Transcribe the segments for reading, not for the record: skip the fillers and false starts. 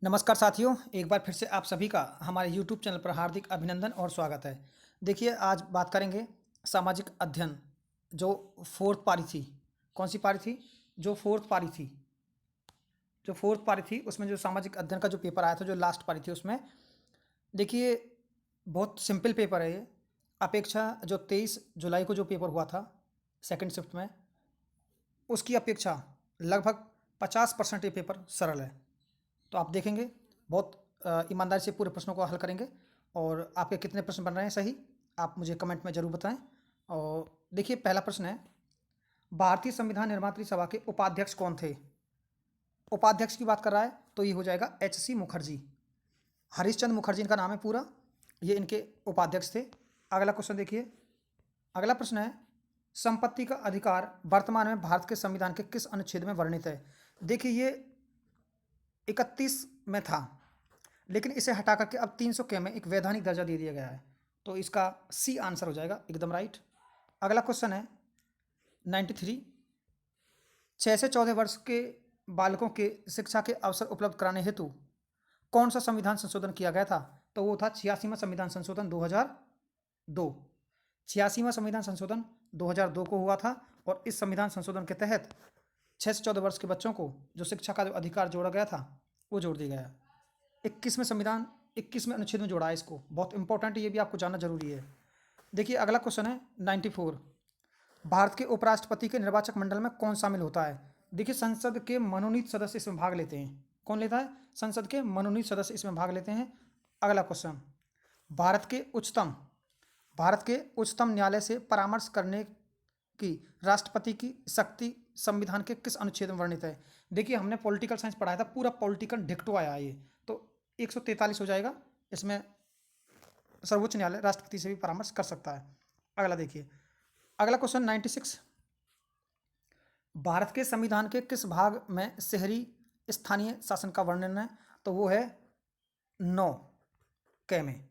नमस्कार साथियों, एक बार फिर से आप सभी का हमारे YouTube चैनल पर हार्दिक अभिनंदन और स्वागत है। देखिए, आज बात करेंगे सामाजिक अध्ययन जो 4th पारी थी। कौन-सी पारी थी? जो 4th पारी थी। जो 4th पारी थी उसमें जो सामाजिक अध्ययन का जो पेपर आया था, जो लास्ट पारी थी उसमें देखिए बहुत सिंपल पेपर है ये। अपेक्षा जो 23 जुलाई को जो पेपर हुआ था सेकंड शिफ्ट में, उसकी अपेक्षा लगभग 50% ये पेपर सरल है। तो आप देखेंगे बहुत ईमानदारी से पूरे प्रश्नों को हल करेंगे और आपके कितने प्रश्न बन रहे हैं सही, आप मुझे कमेंट में ज़रूर बताएं। और देखिए पहला प्रश्न है, भारतीय संविधान निर्मात्री सभा के उपाध्यक्ष कौन थे? उपाध्यक्ष की बात कर रहा है तो ये हो जाएगा एच.सी. मुखर्जी। हरीशचंद्र मुखर्जी इनका नाम है पूरा, ये इनके उपाध्यक्ष थे। अगला क्वेश्चन देखिए, अगला प्रश्न है, संपत्ति का अधिकार वर्तमान में भारत के संविधान के किस अनुच्छेद में वर्णित है? देखिए ये 31 में था, लेकिन इसे हटा करके अब 300 के में एक वैधानिक दर्जा दे दिया गया है, तो इसका सी आंसर हो जाएगा, एकदम राइट। अगला क्वेश्चन है 93, 6 से 14 वर्ष के बालकों के शिक्षा के अवसर उपलब्ध कराने हेतु कौन सा संविधान संशोधन किया गया था? तो वो था 86वां संविधान संशोधन 2002। 86वां संविधान संशोधन 2002 को हुआ था और इस संविधान संशोधन के तहत 6 से 14 वर्ष के बच्चों को जो शिक्षा का जो अधिकार जोड़ा गया था वो जोड़ दिया गया। 21वें संविधान 21वें अनुच्छेद में जोड़ा है इसको, बहुत इंपॉर्टेंट है, ये भी आपको जानना जरूरी है। देखिए अगला क्वेश्चन है 94, भारत के उपराष्ट्रपति के निर्वाचक मंडल में कौन शामिल होता है? देखिए संसद के मनोनीत सदस्य इसमें भाग लेते हैं। कौन लेता है? संसद के मनोनीत सदस्य इसमें भाग लेते हैं। अगला क्वेश्चन, भारत के उच्चतम भारत के उच्चतम न्यायालय से परामर्श करने की राष्ट्रपति की शक्ति संविधान के किस अनुच्छेद में वर्णित है? देखिए हमने पॉलिटिकल साइंस पढ़ाया था, पूरा पॉलिटिकल डिक्टो आया है ये, तो 143 हो जाएगा। इसमें सर्वोच्च न्यायालय राष्ट्रपति से भी परामर्श कर सकता है। अगला देखिए, अगला क्वेश्चन 96, भारत के संविधान के किस भाग में शहरी स्थानीय शासन का वर्णन है? तो वो है 9 के में,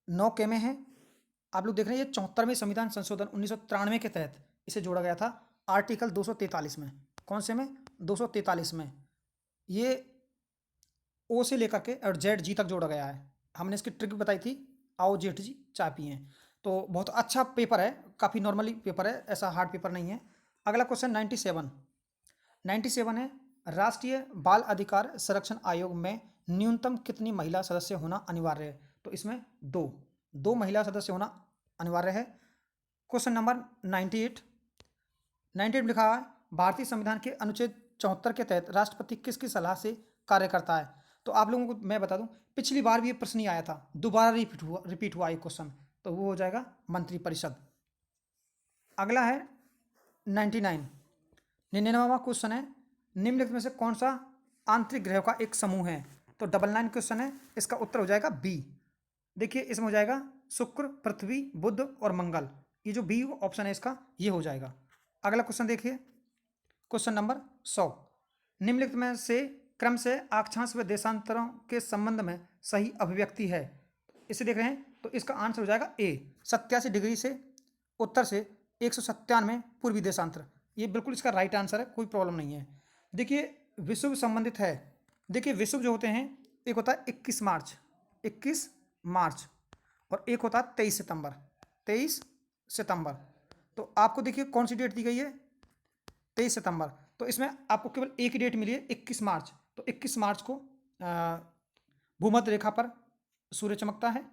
9 के में है। आप लोग देख रहे हैं ये 74वें संविधान संशोधन 1993 के तहत इसे जोड़ा गया था आर्टिकल 243 में। कौन से में? 243 में। ये ओ से लेकर के और जेड जी तक जोड़ा गया है। हमने इसकी ट्रिक बताई थी, आओ जेठ जी चाय पिए। तो बहुत अच्छा पेपर है, काफ़ी नॉर्मली पेपर है, ऐसा हार्ड पेपर नहीं है। अगला क्वेश्चन 97, 97 है, राष्ट्रीय बाल अधिकार संरक्षण आयोग में न्यूनतम कितनी महिला सदस्य होना अनिवार्य है? तो इसमें दो महिला सदस्य होना अनिवार्य है। क्वेश्चन नंबर 98, 98 लिखा है, भारतीय संविधान के अनुच्छेद 74 के तहत राष्ट्रपति किसकी सलाह से कार्य करता है? तो आप लोगों को मैं बता दूं, पिछली बार भी ये प्रश्न ही आया था, दोबारा रिपीट हुआ एक क्वेश्चन, तो वो हो जाएगा मंत्रिपरिषद। अगला है 99, 99वां क्वेश्चन है, निम्नलिखित में से कौन सा आंतरिक ग्रहों का एक समूह है? तो 99 क्वेश्चन है, इसका उत्तर हो जाएगा बी। देखिए इसमें हो जाएगा शुक्र, पृथ्वी, बुध और मंगल, ये जो बी ऑप्शन है इसका ये हो जाएगा। अगला क्वेश्चन देखिए, क्वेश्चन नंबर 100, निम्नलिखित में से क्रम से अक्षांश व देशांतरों के संबंध में सही अभिव्यक्ति है? इसे देख रहे हैं तो इसका आंसर हो जाएगा ए, 87 डिग्री से उत्तर से 197 पूर्वी देशांतर, ये बिल्कुल इसका राइट आंसर है, कोई प्रॉब्लम नहीं है। देखिए विषुव संबंधित है, देखिए विषुव जो होते हैं, एक होता है 21 मार्च, 21 मार्च, और एक होता है 23 सितंबर, 23 सितंबर। तो आपको देखिए कौन सी डेट दी गई है? 23 सितंबर। तो इसमें आपको केवल एक ही डेट मिली है 21 मार्च, तो 21 मार्च को भूमध्य रेखा पर सूर्य चमकता है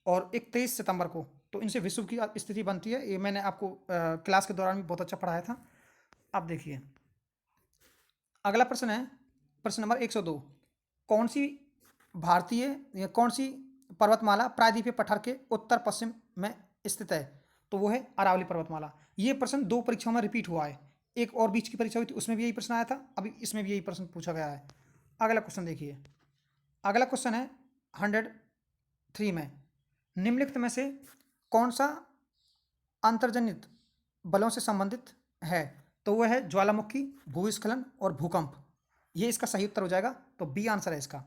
और एक 23 सितंबर को, तो इनसे विषुव की स्थिति बनती है। ये मैंने आपको क्लास के दौरान भी बहुत अच्छा पढ़ाया था। अब देखिए अगला प्रश्न है, प्रश्न नंबर 102, कौन सी भारतीय या कौन सी पर्वतमाला प्रायद्वीपीय पठार के उत्तर पश्चिम में स्थित है? तो वो है अरावली पर्वतमाला। ये प्रश्न 2 परीक्षाओं में रिपीट हुआ है, एक और बीच की परीक्षा हुई थी उसमें भी यही प्रश्न आया था, अभी इसमें भी यही प्रश्न पूछा गया है। अगला क्वेश्चन देखिए, अगला क्वेश्चन है 103 में, निम्नलिखित में से कौन सा अंतर्जनित बलों से संबंधित है? तो वह है ज्वालामुखी, भूस्खलन और भूकंप, ये इसका सही उत्तर हो जाएगा, तो बी आंसर है इसका।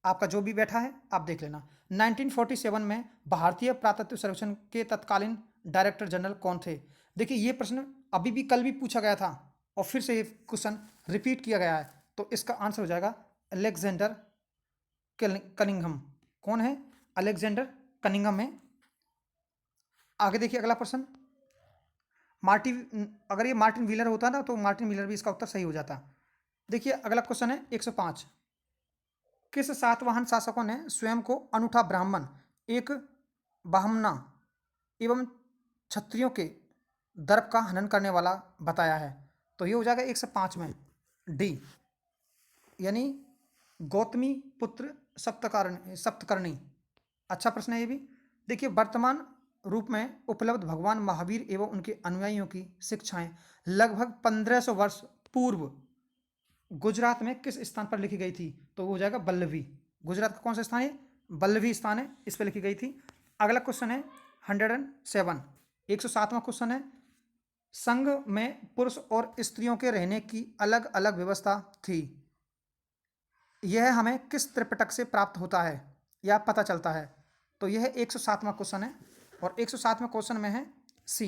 आपका जो भी बैठा है आप देख लेना। 1947 में भारतीय पुरातत्व सर्वेक्षण के तत्कालीन डायरेक्टर जनरल कौन थे? देखिए ये प्रश्न अभी भी कल भी पूछा गया था और फिर से ये क्वेश्चन रिपीट किया गया है, तो इसका आंसर हो जाएगा अलेक्जेंडर कनिंघम। कौन है? अलेक्जेंडर कनिंघम है। आगे देखिए अगला प्रश्न। अगर ये मार्टिन व्हीलर होता ना तो मार्टिन व्हीलर भी इसका उत्तर सही हो जाता। देखिए अगला क्वेश्चन है 105। किस सातवाहन शासकों ने स्वयं को अनूठा ब्राह्मण, एक ब्राह्मणा एवं क्षत्रियों के दर्प का हनन करने वाला बताया है? तो ये हो जाएगा 105 में डी, यानी गौतमी पुत्र सप्तकर्णी। अच्छा प्रश्न है ये भी। देखिए वर्तमान रूप में उपलब्ध भगवान महावीर एवं उनके अनुयायियों की शिक्षाएं लगभग 1500 वर्ष पूर्व गुजरात में किस स्थान पर लिखी गई थी? तो वो हो जाएगा बल्लभी। गुजरात का कौन सा स्थान है? बल्लभी स्थान है, इस पर लिखी गई थी। अगला क्वेश्चन है 107। 107वां क्वेश्चन है, संघ में पुरुष और स्त्रियों के रहने की अलग अलग व्यवस्था थी, यह हमें किस त्रिपिटक से प्राप्त होता है या पता चलता है? तो यह 107वां क्वेश्चन है। और 107वें क्वेश्चन में है सी,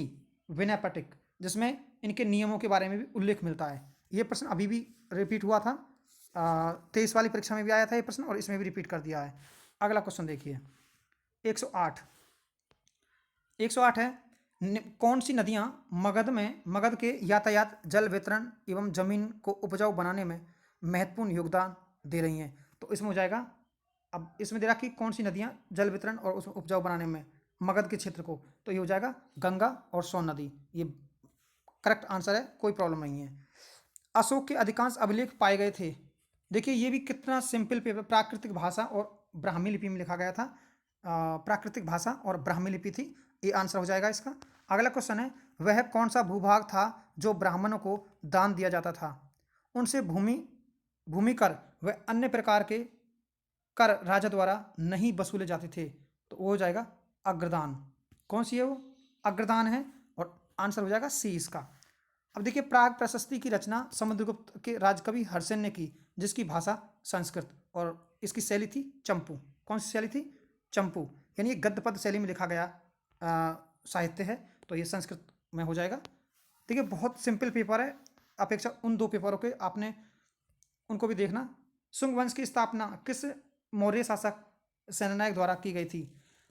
विनय पिटक, जिसमें इनके नियमों के बारे में भी उल्लेख मिलता है। यह प्रश्न अभी भी रिपीट हुआ था, 23 वाली परीक्षा में भी आया था ये प्रश्न, और इसमें भी रिपीट कर दिया है। अगला क्वेश्चन देखिए 108। 108 है, कौन सी नदियां मगध के यातायात, जल वितरण एवं जमीन को उपजाऊ बनाने में महत्वपूर्ण योगदान दे रही हैं? तो इसमें हो जाएगा, अब इसमें दे रहा कि कौन सी नदियां जल वितरण और उसमें उपजाऊ बनाने में मगध के क्षेत्र को, तो ये हो जाएगा गंगा और सोन नदी। ये करेक्ट आंसर है, कोई प्रॉब्लम नहीं है। अशोक के अधिकांश अभिलेख पाए गए थे। देखिए ये भी कितना सिंपल पेपर, प्राकृतिक भाषा और ब्राह्मी लिपि में लिखा गया था। प्राकृतिक भाषा और ब्राह्मी लिपि थी, ये आंसर हो जाएगा इसका। अगला क्वेश्चन है, वह कौन सा भूभाग था जो ब्राह्मणों को दान दिया जाता था? उनसे भूमि कर व अन्य प्रकार के कर राजा द्वारा नहीं वसूले जाते थे, तो वो हो जाएगा अग्रदान। कौन सी है वो? अग्रदान है, और आंसर हो जाएगा सी इसका। अब देखिए प्राग प्रशस्ति की रचना समुद्रगुप्त के राजकवि हर्षेन ने की, जिसकी भाषा संस्कृत और इसकी शैली थी चंपू। कौन सी शैली थी? चंपू, यानी ये गद्य पद शैली में लिखा गया साहित्य है, तो ये संस्कृत में हो जाएगा। देखिए बहुत सिंपल पेपर है, अपेक्षा उन दो पेपरों के आपने उनको भी देखना। शुंग वंश की स्थापना किस मौर्य शासक सेनानायक द्वारा की गई थी?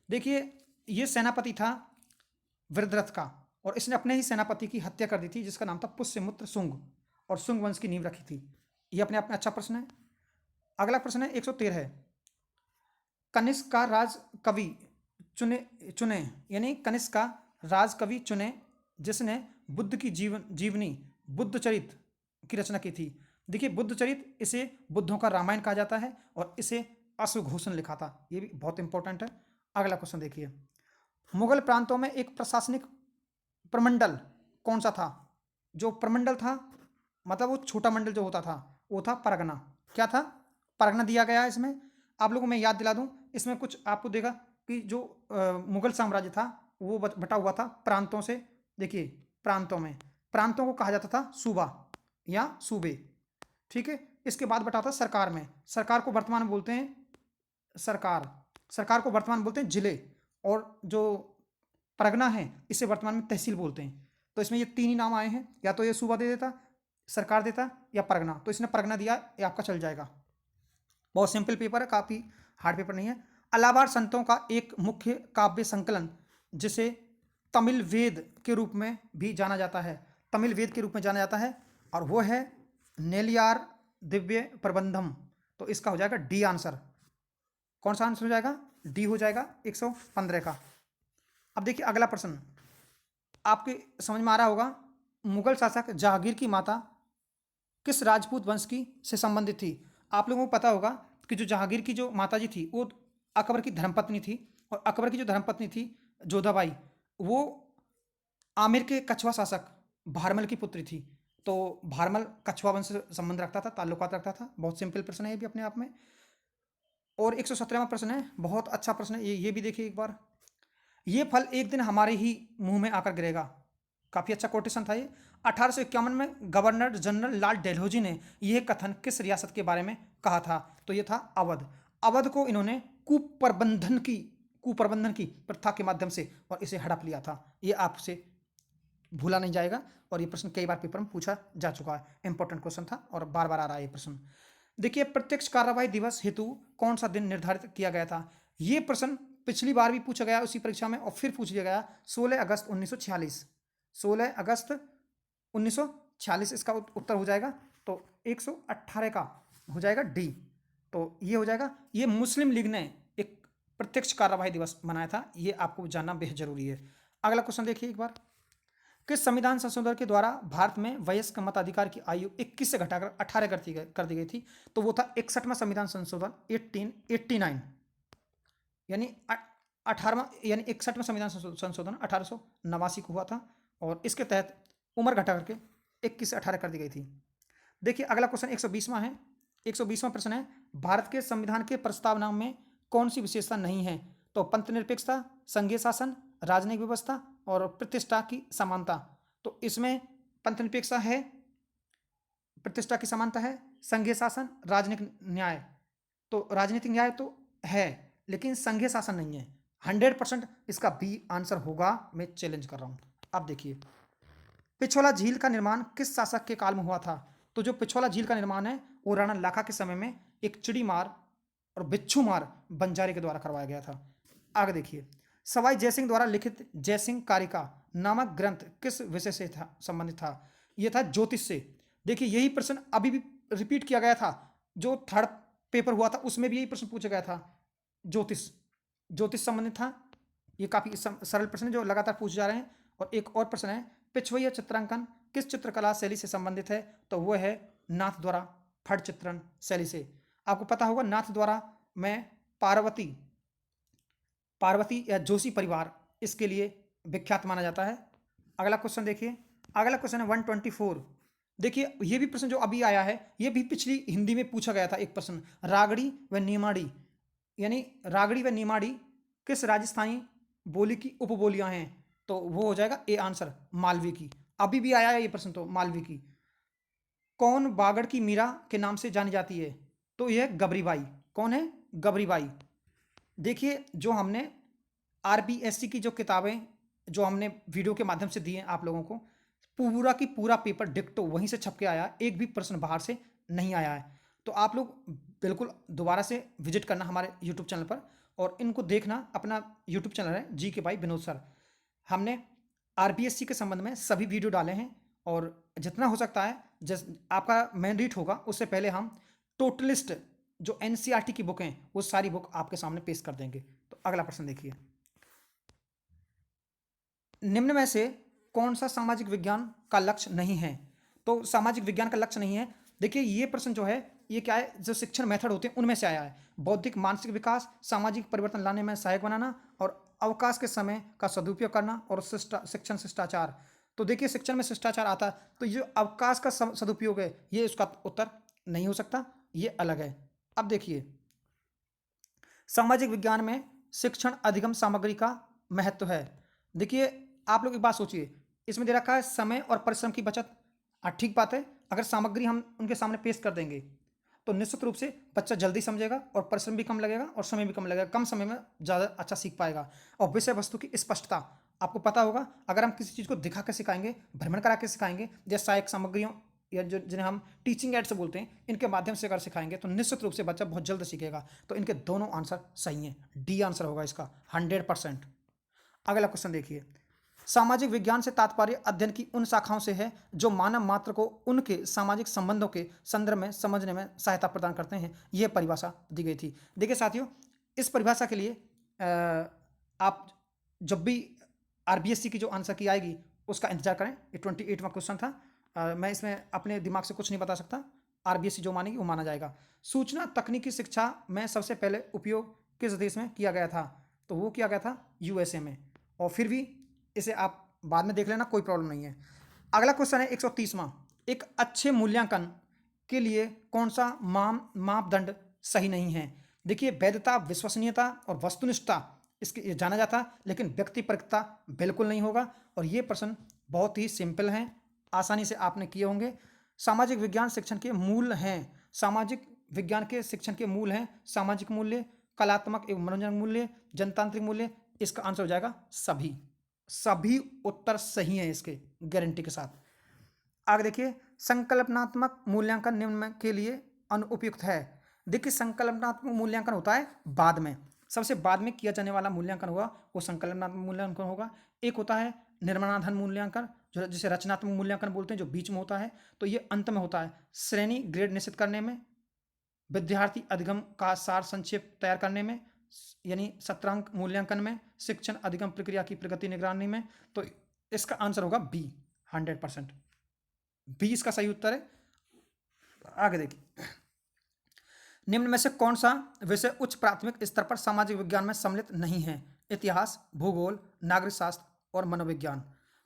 देखिए ये सेनापति था वृद्धरथ का, और इसने अपने ही सेनापति की हत्या कर दी थी, जिसका नाम था पुष्यमित्र शुंग, और शुंग वंश की नींव रखी थी। ये अपने आप में अच्छा प्रश्न है। अगला प्रश्न है 113 है, कनिष्क का राज कवि चुने यानी कनिष्क का राज कवि चुने जिसने बुद्ध की जीवनी बुद्धचरित की रचना की थी। देखिए बुद्धचरित, इसे बुद्धों का रामायण कहा जाता है, और इसे अश्वघोषण लिखा था। ये भी बहुत इंपॉर्टेंट है। अगला क्वेश्चन देखिए, मुगल प्रांतों में एक प्रशासनिक प्रमंडल कौन सा था? जो प्रमंडल था, मतलब वो छोटा मंडल जो होता था, वो था परगना। क्या था? परगना दिया गया है इसमें। आप लोगों को मैं याद दिला दूं, इसमें कुछ आपको देखा कि जो मुगल साम्राज्य था वो बटा हुआ था प्रांतों से। देखिए प्रांतों को कहा जाता था सूबा या सूबे, ठीक है। इसके बाद बटा था सरकार में। सरकार को वर्तमान में बोलते हैं सरकार को वर्तमान में बोलते हैं जिले, और जो परगना है इसे वर्तमान में तहसील बोलते हैं। तो इसमें ये तीन ही नाम आए हैं, या तो ये सूबा दे देता, सरकार देता, या परगना। तो इसने परगना दिया, ये आपका चल जाएगा। बहुत सिंपल पेपर है, काफ़ी हार्ड पेपर नहीं है। अलाहाबाद संतों का एक मुख्य काव्य संकलन जिसे तमिल वेद के रूप में भी जाना जाता है, तमिल वेद के रूप में जाना जाता है, और वो है नेलियार दिव्य प्रबंधम। तो इसका हो जाएगा डी आंसर। कौन सा आंसर हो जाएगा? डी हो जाएगा 115 का। अब देखिए अगला प्रश्न, आपके समझ में आ रहा होगा, मुगल शासक जहांगीर की माता किस राजपूत वंश की से संबंधित थी? आप लोगों को पता होगा कि जो जहांगीर की जो माता जी थी वो अकबर की धर्मपत्नी थी, और अकबर की जो धर्मपत्नी थी जोधाबाई, वो आमिर के कछवा शासक भारमल की पुत्री थी। तो भारमल कछवा वंश से संबंध रखता था, ताल्लुकात रखता था। बहुत सिंपल प्रश्न है ये भी अपने आप में। और 117वां प्रश्न है, बहुत अच्छा प्रश्न है ये भी देखिए एक बार। ये फल एक दिन हमारे ही मुंह में आकर गिरेगा। काफी अच्छा कोटेशन था ये। 1851 में गवर्नर जनरल लॉर्ड डलहौजी ने यह कथन किस रियासत के बारे में कहा था? तो ये था अवध। अवध को इन्होंने कुप्रबंधन की प्रथा के माध्यम से और इसे हड़प लिया था। ये आपसे भूला नहीं जाएगा, और ये प्रश्न कई बार पेपर में पूछा जा चुका है। इंपॉर्टेंट क्वेश्चन था और बार बार आ रहा है ये प्रश्न। देखिए, प्रत्यक्ष कार्यवाही दिवस हेतु कौन सा दिन निर्धारित किया गया था? ये प्रश्न पिछली बार भी पूछा गया उसी परीक्षा में और फिर पूछ लिया गया 16 अगस्त 1946। 16 अगस्त 1946 इसका उत्तर हो जाएगा। तो 118 का हो जाएगा डी। तो ये हो जाएगा। ये मुस्लिम लीग ने एक प्रत्यक्ष कार्यवाही दिवस मनाया था, ये आपको जानना बेहद जरूरी है। अगला क्वेश्चन देखिए एक बार। किस संविधान संशोधन के द्वारा भारत में वयस्क मताधिकार की आयु 21 से घटाकर 18 कर दी गई थी? तो वो था 61वां संविधान संशोधन 1889, यानी 18वां यानी 61वां संविधान संशोधन 1889 को हुआ था और इसके तहत उम्र घटा करके 21 से 18 कर दी गई थी। देखिए अगला क्वेश्चन 120वां है। 120वां प्रश्न है, भारत के संविधान के प्रस्तावना में कौन सी विशेषता नहीं है? तो पंथ निरपेक्षता, संघीय शासन, राजनयिक व्यवस्था और प्रतिष्ठा की समानता। तो इसमें पंथ निरपेक्षता है, प्रतिष्ठा की समानता है, संघीय शासन, राजनीतिक न्याय। तो राजनीतिक न्याय तो है लेकिन संघीय शासन नहीं है। 100% इसका बी आंसर होगा। मैं चैलेंज कर रहा हूं। अब देखिए, पिछोला झील का निर्माण किस शासक के काल में हुआ था? तो जो पिछोला झील का निर्माण है वो राणा लाखा के समय में एक चिड़ीमार और बिच्छूमार बंजारे के द्वारा करवाया गया था। आगे देखिए, सवाई जयसिंह द्वारा लिखित जयसिंह कारिका नामक ग्रंथ किस विषय से संबंधित था? यह था ज्योतिष से। देखिए यही प्रश्न अभी भी रिपीट किया गया था, जो थर्ड पेपर हुआ था उसमें भी यही प्रश्न पूछा गया था। ज्योतिष संबंधित था। ये काफी सरल प्रश्न है जो लगातार पूछे जा रहे हैं। और एक और प्रश्न है, पिछवैया चित्रांकन किस चित्रकला शैली से संबंधित है? तो वो है नाथ द्वारा फट चित्रण शैली से। आपको पता होगा नाथ द्वारा में पार्वती या जोशी परिवार इसके लिए विख्यात माना जाता है। अगला क्वेश्चन देखिए। अगला क्वेश्चन है 124। देखिए ये भी प्रश्न जो अभी आया है ये भी पिछली हिंदी में पूछा गया था एक प्रश्न। रागड़ी व नीमाड़ी, यानी रागड़ी व नीमाड़ी किस राजस्थानी बोली की उपबोलियां हैं? तो वो हो जाएगा ए आंसर, मालवी की। अभी भी आया है ये प्रश्न, तो मालवी की। कौन बागड़ की मीरा के नाम से जानी जाती है? तो यह गबरीबाई। कौन है? गबरीबाई। देखिए जो हमने आरबीएससी की जो किताबें जो हमने वीडियो के माध्यम से दी हैं आप लोगों को, पूरा की पूरा पेपर डिक्टो वहीं से छप के आया, एक भी प्रश्न बाहर से नहीं आया है। तो आप लोग बिल्कुल दोबारा से विजिट करना हमारे यूट्यूब चैनल पर और इनको देखना। अपना यूट्यूब चैनल है जी के भाई विनोद सर। हमने आरबीएससी के संबंध में सभी वीडियो डाले हैं और जितना हो सकता है आपका मेन रीट होगा उससे पहले हम टोटलिस्ट जो एनसीईआरटी की बुक हैं वो सारी बुक आपके सामने पेश कर देंगे। तो अगला प्रश्न देखिए, निम्न में से कौन सा सामाजिक विज्ञान का लक्ष्य नहीं है? तो सामाजिक विज्ञान का लक्ष्य नहीं है। देखिए ये प्रश्न जो है ये क्या है, जो शिक्षण मेथड होते हैं उनमें से आया है। बौद्धिक मानसिक विकास, सामाजिक परिवर्तन लाने में सहायक बनाना और अवकाश के समय का सदुपयोग करना और शिक्षण शिष्टाचार। तो देखिए शिक्षण में शिष्टाचार आता है तो ये अवकाश का सदुपयोग है, ये उसका उत्तर नहीं हो सकता, ये अलग है। अब देखिए सामाजिक विज्ञान में शिक्षण अधिगम सामग्री का महत्व है। देखिए आप लोग एक बात सोचिए, इसमें दे रखा है समय और परिश्रम की बचत। ठीक बात है, अगर सामग्री हम उनके सामने पेश कर देंगे तो निश्चित रूप से बच्चा जल्दी समझेगा और परिश्रम भी कम लगेगा और समय भी कम लगेगा, कम समय में ज़्यादा अच्छा सीख पाएगा। और विषय वस्तु की स्पष्टता, आपको पता होगा अगर हम किसी चीज़ को दिखा के सिखाएंगे, भ्रमण करा के सिखाएंगे, जैसे सहायक सामग्रियों या जो जिन्हें हम टीचिंग एड से बोलते हैं, इनके माध्यम से अगर सिखाएंगे तो निश्चित रूप से बच्चा बहुत जल्द सीखेगा। तो इनके दोनों आंसर सही हैं, डी आंसर होगा इसका 100%। अगला क्वेश्चन देखिए, सामाजिक विज्ञान से तात्पर्य अध्ययन की उन शाखाओं से है जो मानव मात्र को उनके सामाजिक संबंधों के संदर्भ में समझने में सहायता प्रदान करते हैं। यह परिभाषा दी गई थी। देखिए साथियों, इस परिभाषा के लिए आप जब भी आरबीएससी की जो आंसर की आएगी उसका इंतजार करें। ये 28वां क्वेश्चन था। मैं इसमें अपने दिमाग से कुछ नहीं बता सकता, आरबीएससी जो मानेगी वो माना जाएगा। सूचना तकनीकी शिक्षा में सबसे पहले उपयोग किस देश में किया गया था? तो वो किया गया था यूएसए में। और फिर भी इसे आप बाद में देख लेना, कोई प्रॉब्लम नहीं है। अगला क्वेश्चन है 130वां, एक अच्छे मूल्यांकन के लिए कौन सा मापदंड सही नहीं है? देखिए वैधता, विश्वसनीयता और वस्तुनिष्ठता इसके ये जाना जाता है, लेकिन व्यक्तिपरकता बिल्कुल नहीं होगा। और ये प्रश्न बहुत ही सिंपल हैं, आसानी से आपने किए होंगे। सामाजिक विज्ञान शिक्षण के मूल हैं, सामाजिक विज्ञान के शिक्षण के मूल हैं सामाजिक मूल्य, कलात्मक एवं मनोरंजन मूल्य, जनतांत्रिक मूल्य। इसका आंसर हो जाएगा सभी। सभी उत्तर सही हैं इसके, गारंटी के साथ। आगे देखिए, संकल्पनात्मक मूल्यांकन निम्न के लिए अनुपयुक्त है। देखिए संकल्पनात्मक मूल्यांकन होता है बाद में, सबसे बाद में किया जाने वाला मूल्यांकन होगा वो संकल्पनात्मक मूल्यांकन होगा। एक होता है निर्माणाधीन मूल्यांकन, जो जिसे रचनात्मक मूल्यांकन बोलते हैं, जो बीच में होता है, तो ये अंत में होता है। श्रेणी ग्रेड निश्चित करने में, विद्यार्थी अधिगम का सार संक्षेप तैयार करने में, यानी सत्रांक मूल्यांकन में, शिक्षण अधिगम प्रक्रिया की प्रगति निगरानी में। तो इसका आंसर होगा बी, 100%। बी इसका सही उत्तर है। आगे देखिए, निम्न में से कौन सा विषय उच्च प्राथमिक स्तर पर सामाजिक विज्ञान में सम्मिलित नहीं है? इतिहास, भूगोल, नागरिक शास्त्र और मनोविज्ञान।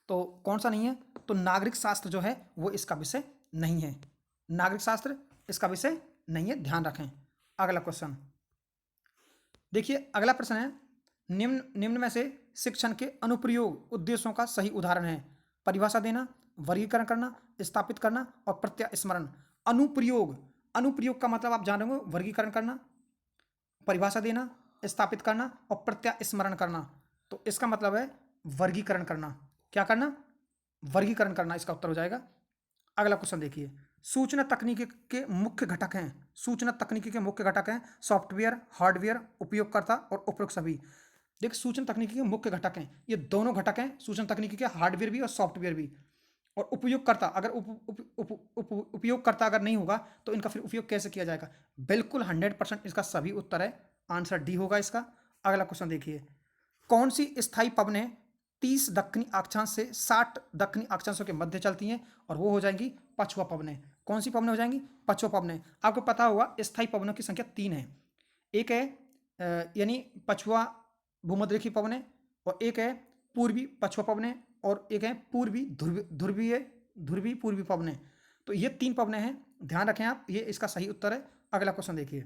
तो कौन सा नहीं है? तो नागरिक शास्त्र जो है वो इसका विषय नहीं है। नागरिक शास्त्र इसका विषय नहीं है, ध्यान रखें। अगला क्वेश्चन देखिए, अगला प्रश्न है, निम्न में से शिक्षण के अनुप्रयोग उद्देश्यों का सही उदाहरण है? परिभाषा देना, वर्गीकरण करना, स्थापित करना और प्रत्यास्मरण। अनुप्रयोग, अनुप्रयोग का मतलब आप जान रहे हो, वर्गीकरण करना, परिभाषा देना, स्थापित करना और प्रत्यास्मरण करना। तो इसका मतलब है वर्गीकरण करना। क्या करना? वर्गीकरण करना इसका उत्तर हो जाएगा। अगला क्वेश्चन देखिए, सूचना तकनीकी के मुख्य घटक हैं। सूचना तकनीकी के मुख्य घटक हैं सॉफ्टवेयर, हार्डवेयर, उपयोगकर्ता और उपरोक्त सभी। देखिए सूचना तकनीकी के मुख्य घटक हैं, ये दोनों घटक हैं सूचना तकनीकी के, हार्डवेयर भी और सॉफ्टवेयर भी। और उपयोगकर्ता अगर उपयोगकर्ता अगर नहीं होगा तो इनका फिर उपयोग कैसे किया जाएगा? बिल्कुल 100% इसका सभी उत्तर है, आंसर डी होगा इसका। अगला क्वेश्चन देखिए, कौन सी स्थायी पवनें 30 दक्षिणी अक्षांश से 60 दक्षिणी अक्षांशों के मध्य चलती हैं? और वो हो जाएंगी पछुआ पवनें। कौन सी पवनें हो जाएंगी? पछुआ पवनें। आपको पता होगा स्थायी पवनों की संख्या 3 है। एक है यानी पछुआ भूमध्यरेखीय पवनें, और एक है पूर्वी पछुआ पवनें, और एक है पूर्वी ध्रुवीय पूर्वी पवनें। तो ये 3 पवनें हैं, ध्यान रखें आप, ये इसका सही उत्तर है। अगला क्वेश्चन देखिए,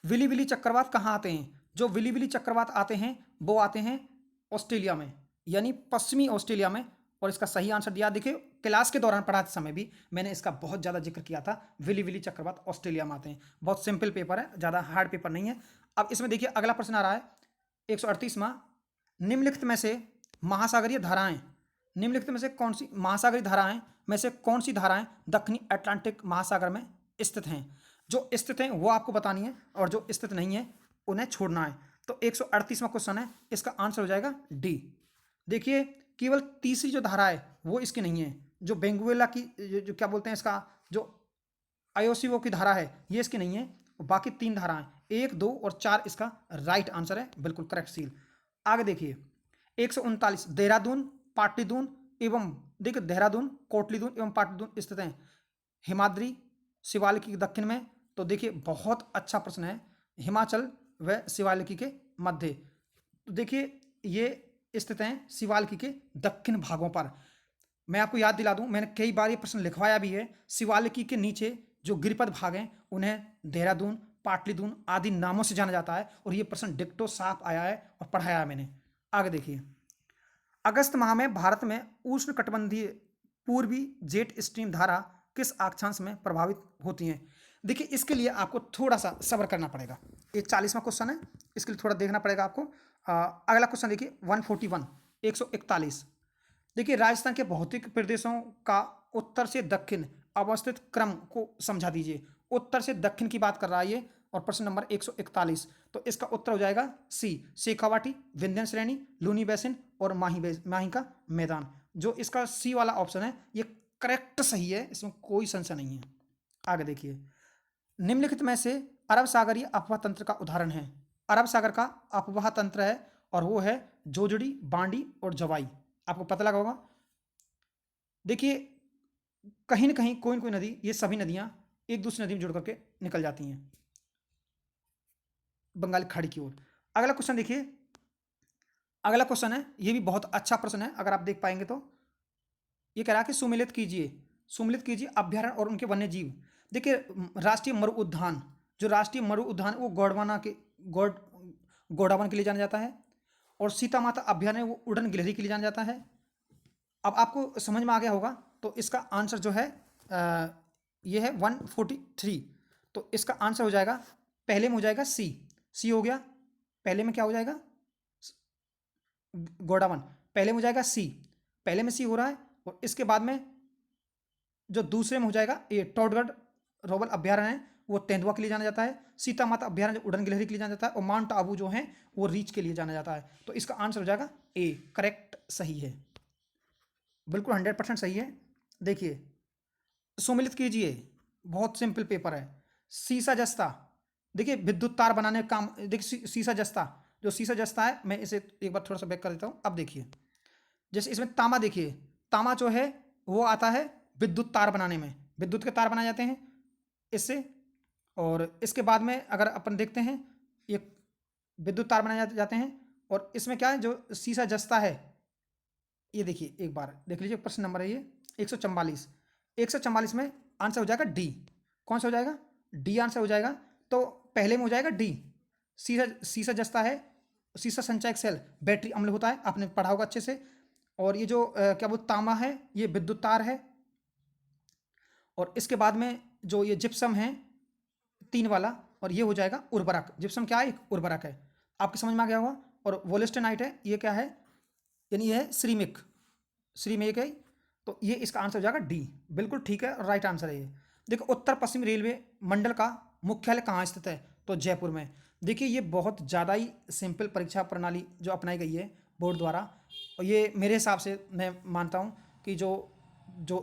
विली विली चक्रवात कहाँ आते हैं? जो विली विली चक्रवात आते हैं वो आते हैं ऑस्ट्रेलिया में, यानी पश्चिमी ऑस्ट्रेलिया में। और इसका सही आंसर दिया, देखिए क्लास के दौरान पढ़ाते समय भी मैंने इसका बहुत ज़्यादा जिक्र किया था। विली विली चक्रवात ऑस्ट्रेलिया में आते हैं। बहुत सिंपल पेपर है, ज़्यादा हार्ड पेपर नहीं है। अब इसमें देखिए अगला प्रश्न आ रहा है 138वां, निम्नलिखित में से महासागरीय धाराएं, निम्नलिखित में से कौन सी महासागरीय धाराएं में से कौन सी धाराएं दक्षिणी अटलांटिक महासागर में स्थित हैं? जो स्थित हैं वो आपको बतानी है, और जो स्थित नहीं है उन्हें छोड़ना है। तो 138वां क्वेश्चन है, इसका आंसर हो जाएगा डी। देखिए केवल तीसरी जो धारा है वो इसकी नहीं है, जो बेंगुएला की जो क्या बोलते हैं इसका, जो आयोसीओ की धारा है ये इसकी नहीं है। बाकी 3 धाराएं 1, 2 और 4 इसका राइट आंसर है, बिल्कुल करेक्ट सील। आगे देखिए 139, देहरादून, पाटलिपुत्र एवं, देखिए देहरादून, कोटलीदून एवं पाटलिपुत्र स्थित हैं हिमाद्री शिवालिक के दक्षिण में। तो देखिए बहुत अच्छा प्रश्न है, हिमाचल व शिवालिकी के मध्य। तो देखिए ये स्थित हैं शिवालिकी के दक्षिण भागों पर। मैं आपको याद दिला दूं, मैंने कई बार ये प्रश्न लिखवाया भी है। शिवालिकी के नीचे जो गिरिपद भाग हैं उन्हें देहरादून, पाटलिपुत्र आदि नामों से जाना जाता है, और ये प्रश्न डिक्टो साफ आया है और पढ़ाया है मैंने। आगे देखिए, अगस्त माह में भारत में उष्णकटिबंधीय पूर्वी जेट स्ट्रीम धारा किस अक्षांश में प्रभावित होती हैं? देखिए इसके लिए आपको थोड़ा सा सब्र करना पड़ेगा, ये 40वां क्वेश्चन है, इसके लिए थोड़ा देखना पड़ेगा आपको। अगला क्वेश्चन देखिए 141, 141। देखिए राजस्थान के भौतिक प्रदेशों का उत्तर से दक्षिण अवस्थित क्रम को समझा दीजिए। उत्तर से दक्षिण की बात कर रहा है ये, और प्रश्न नंबर 141। तो इसका उत्तर हो जाएगा सी, शेखावाटी, विंध्यन श्रेणी, लूनी बेसिन और माही का मैदान। जो इसका सी वाला ऑप्शन है ये करेक्ट सही है, इसमें कोई संशय नहीं है। आगे देखिए, निम्नलिखित में से अरब सागरीय अफवाह तंत्र का उदाहरण है? अरब सागर का अफवाह तंत्र है, और वो है जोजड़ी, बांडी और जवाई। आपको पता लगा होगा। देखिए कहीं ना कहीं कोई ना कोई नदी, ये सभी नदियां एक दूसरी नदी में जुड़ करके निकल जाती हैं बंगाल की खाड़ी की ओर। अगला क्वेश्चन देखिए, अगला क्वेश्चन है, ये भी बहुत अच्छा प्रश्न है, अगर आप देख पाएंगे तो। ये कह रहा है कि सुमिलित कीजिए अभ्यारण्य और उनके वन्य जीव। देखिए राष्ट्रीय मरु उद्यान, जो राष्ट्रीय मरु उद्यान वो गोडावन के लिए जाना जाता है, और सीता माता अभ्यारण्य वो उड़न गिलहरी के लिए जाना जाता है। अब आपको समझ में आ गया होगा, तो इसका आंसर जो है ये है 143। तो इसका आंसर हो जाएगा, पहले में हो जाएगा सी हो गया, पहले में क्या हो जाएगा, गोडावन, पहले में हो जाएगा सी, पहले में सी हो रहा है, और इसके बाद में जो दूसरे में हो जाएगा ए टोडगढ़ रोबल अभ्यारण्य है वो तेंदुआ के लिए जाना जाता है, सीता माता अभ्यारण्य उड़न गिलहरी के लिए जाना जाता है, और माउंट आबू जो है वो रीछ के लिए जाना जाता है। तो इसका आंसर हो जाएगा ए, करेक्ट सही है, बिल्कुल 100% सही है। देखिए सुमिलित कीजिए, बहुत सिंपल पेपर है। सीसा जस्ता, देखिए विद्युत तार बनाने का काम, देखिए सीसा जस्ता, जो सीसा जस्ता है, मैं इसे एक बार थोड़ा सा बैक कर देता हूँ। अब देखिए जैसे इसमें तांबा, देखिए तांबा जो है वो आता है विद्युत तार बनाने में, विद्युत के तार बनाए जाते हैं इससे। और इसके बाद में अगर अपन देखते हैं ये विद्युत तार बनाए जाते हैं, और इसमें क्या है जो सीसा जस्ता है, ये देखिए एक बार देख लीजिए, प्रश्न नंबर है ये 144। 144 में आंसर हो जाएगा डी। कौन सा हो जाएगा? डी आंसर हो जाएगा। तो पहले में हो जाएगा डी, सीसा सीसा जस्ता है, सीसा संचयक सेल बैटरी अम्ल होता है, आपने पढ़ा होगा अच्छे से। और ये जो क्या वो तांबा है ये विद्युत तार है। और इसके बाद में जो ये जिप्सम है 3 वाला, और ये हो जाएगा उर्वरक। जिप्सम क्या है? एक उर्वरक है, आपके समझ में आ गया होगा। और वोलेस्टेनाइट है, ये क्या है? यानी ये है श्रीमिक, श्रीमेक है। तो ये इसका आंसर हो जाएगा डी, बिल्कुल ठीक है, राइट आंसर है ये। देखो उत्तर पश्चिम रेलवे मंडल का मुख्यालय कहाँ स्थित है? तो जयपुर में। देखिए ये बहुत ज़्यादा ही सिंपल परीक्षा प्रणाली जो अपनाई गई है बोर्ड द्वारा, और ये मेरे हिसाब से मैं मानता हूँ कि जो जो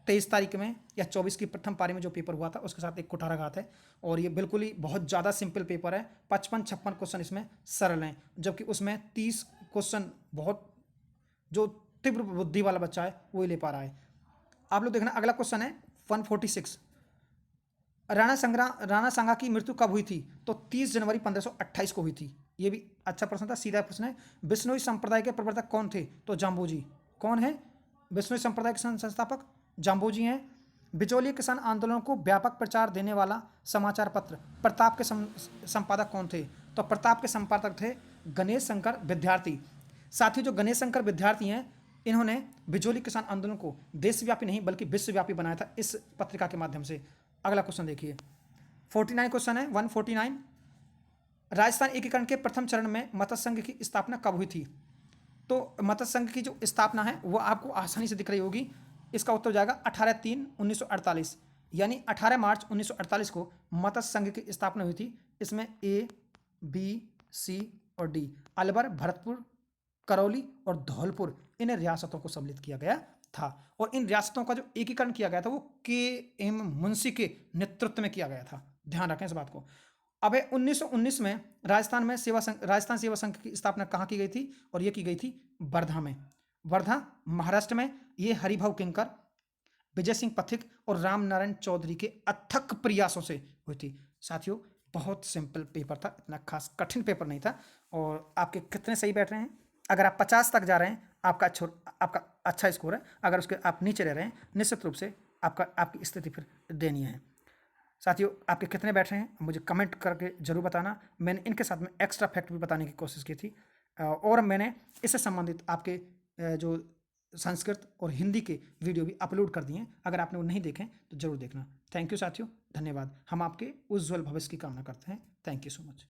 23 तारीख में या 24 की प्रथम पारी में जो पेपर हुआ था उसके साथ एक कुठाराघात है। और ये बिल्कुल ही बहुत ज़्यादा सिंपल पेपर है, 55-56 क्वेश्चन इसमें सरल हैं, जबकि उसमें 30 क्वेश्चन बहुत जो तीव्र बुद्धि वाला बच्चा है वो ही ले पा रहा है। आप लोग देखना अगला क्वेश्चन है 146। राणा सांगा की मृत्यु कब हुई थी? तो 30 जनवरी 1528 को हुई थी। ये भी अच्छा प्रश्न था, सीधा प्रश्न है। बिश्नोई संप्रदाय के प्रवर्तक कौन थे? तो जाम्बोजी। कौन है बिश्नोई संप्रदाय के संस्थापक? जाम्बोजी हैं। बिचौलिया किसान आंदोलन को व्यापक प्रचार देने वाला समाचार पत्र प्रताप के संपादक कौन थे? तो प्रताप के संपादक थे गणेश शंकर विद्यार्थी। साथ ही जो गणेश शंकर विद्यार्थी हैं इन्होंने बिचौलिया किसान आंदोलन को देशव्यापी नहीं बल्कि विश्वव्यापी बनाया था इस पत्रिका के माध्यम से। अगला क्वेश्चन देखिए 49 क्वेश्चन है 149। राजस्थान एकीकरण के प्रथम चरण में मत्स्य संघ की स्थापना कब हुई थी? तो मत्स्य संघ की जो स्थापना है वो आपको आसानी से दिख रही होगी। इसका उत्तर हो जाएगा 18/3/1948, यानी 18 मार्च 1948 को मत्स्य संघ की स्थापना हुई थी। इसमें ए, बी, सी और डी, अलवर, भरतपुर, करौली और धौलपुर, इन रियासतों को सम्मिलित किया गया था। और इन रियासतों का जो एकीकरण किया गया था वो के.एम. मुंशी के नेतृत्व में किया गया था, ध्यान रखें इस बात को। अब 1919 में राजस्थान सेवा संघ की स्थापना कहाँ की गई थी? और ये की गई थी वर्धा में। वर्धा महाराष्ट्र में। ये हरिभाऊ किंकर, विजय सिंह पथिक और राम नारायण चौधरी के अथक प्रयासों से हुई थी। साथियों बहुत सिंपल पेपर था, इतना खास कठिन पेपर नहीं था। और आपके कितने सही बैठ रहे हैं? अगर आप 50 तक जा रहे हैं आपका अच्छा स्कोर है। अगर उसके आप नीचे रह रहे हैं निश्चित रूप से आपकी स्थिति फिर दयनीय है। साथियों आपके कितने बैठ रहे हैं मुझे कमेंट करके जरूर बताना। मैंने इनके साथ में एक्स्ट्रा फैक्ट भी बताने की कोशिश की थी, और मैंने इससे संबंधित आपके जो संस्कृत और हिंदी के वीडियो भी अपलोड कर दिए हैं। अगर आपने वो नहीं देखे तो जरूर देखना। थैंक यू साथियों, धन्यवाद। हम आपके उज्ज्वल भविष्य की कामना करते हैं। Thank you so much.